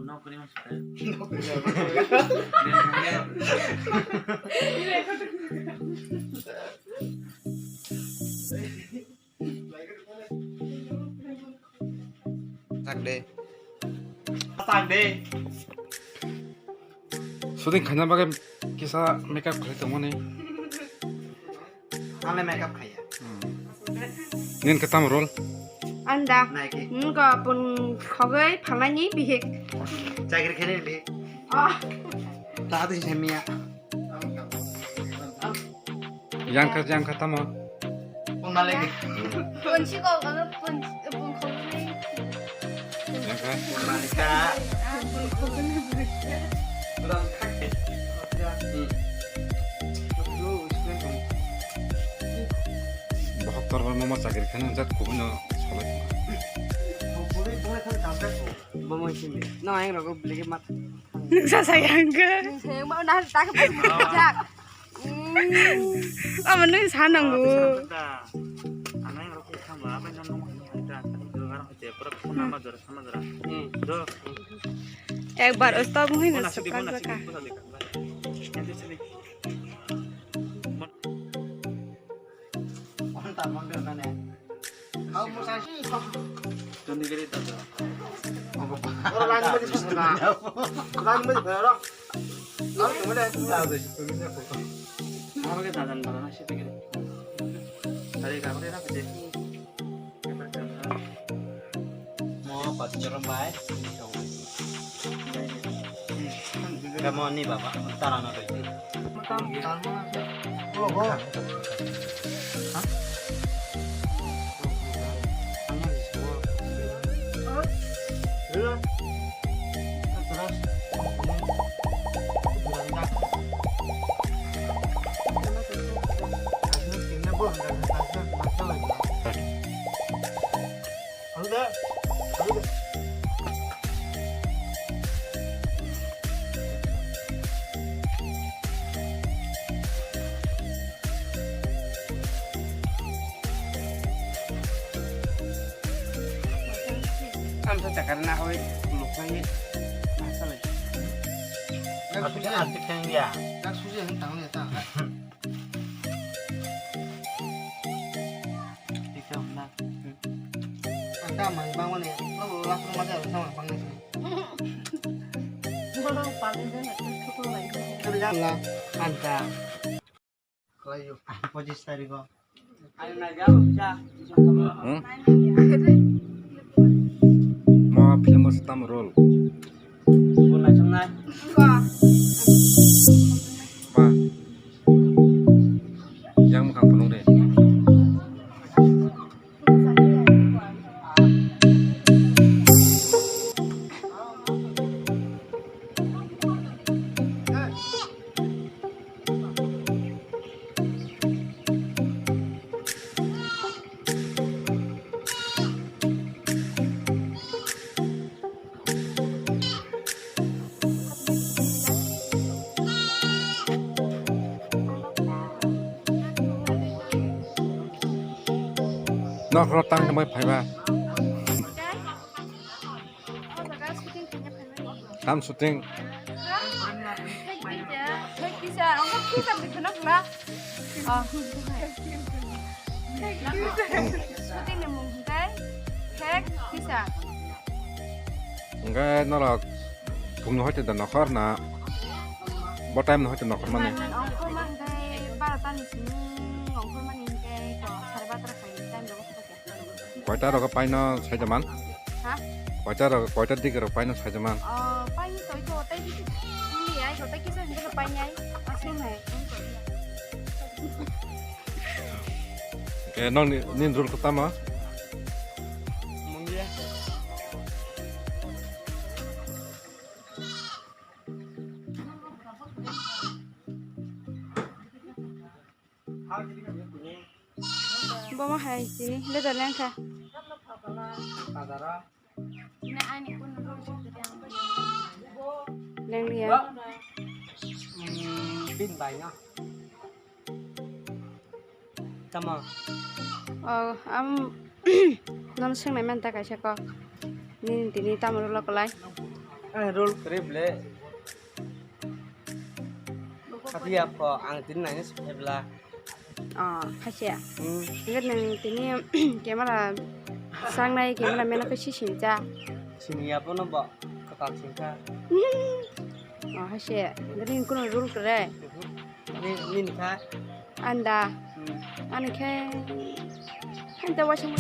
Nokri maksudnya. Tak deh. Syuting khanya bagai kisah makeup kali temu nih. Ale makeup kaya. Nin ketam roll. Anda, Naiki. enggak pun kagak palanya bihek. Cagir kene be. Ah, Tak ada semia. Yang ketam mah. Pun balik. pun sih kok kagak pun kagak. Yang kan. Pun balik kak. Pun kagak. Kurang kakek. Bahak terlalu mama cakir khanya jat kubnya soleh. Bomo sini. No, yang rokok beli mat. Sa sayang ke. Sayang mau dah tak jak. Ah, mana sanang gu. Anak yang rokok sama apa yang nongol ada tadi orang aja perut sama dora. Do. एक बार उस्ताद मुझे ना Nasi di सबका mana sih? का Bisa dekat. Nanti sini. Mantap, mantap kan ya. Kau mau saya Jangan dikira itu. Orang lain mesti bisa. Orang mesti berorang. Orang kemudian tahu deh. Apa kita dan mana sih pikir. Hari kamu dia apa sih? Mau pacaran baik. Kamu nih bapak, taran apa itu? Am sa cakar na hoy lukai masalah. Artik yang dia. Dak suji yang tang ni tang. Tiga benar. Aka mai bangun ni. Lo langsung macam sama bang ni. Orang paling dah nak tutup lagi. Kerja lah. Anta. Kelayu. Pojis tadi kok. Ayo naga bisa. Mau film ketam roll. Pun langsung naik. Enggak. Pa. Yang makan penuh deh. Nóc lo tăng cho mấy phải ba. Tam shooting. Bisa, orang bisa berkenak lah. Oh. Shooting yang mungkin kek bisa. Enggak, nó là cùng nó hỏi từ nó khó na. Bao time nó hỏi từ nó khó mà này. Orang kau mandai baratan di sini, orang kau mandai kau cari baterai kain dan juga seperti. Quay ta rồi có bay nó sai cho man. Hả? Quay ta đi cái rồi bay nó sai cho man. Bay tới chỗ tây đi, đi ai chỗ tây kia sao được bay nhảy, masih này. Cái nó nên roll pertama. Mungkin ya. Bawa hai sini, lihat dalam kah? Padara. Leng dia. Pin banyak. Sama. Non sing này men ta cái sao co. tini tamu lo kolai roll krible tapi apa angtin nanya sebelah hasia ngat nang tini kemana sang nai kemana mena pe sinja sini apa nopo ketak singka hasia dari kuno rule kere ini nikah anda ane ke anda washing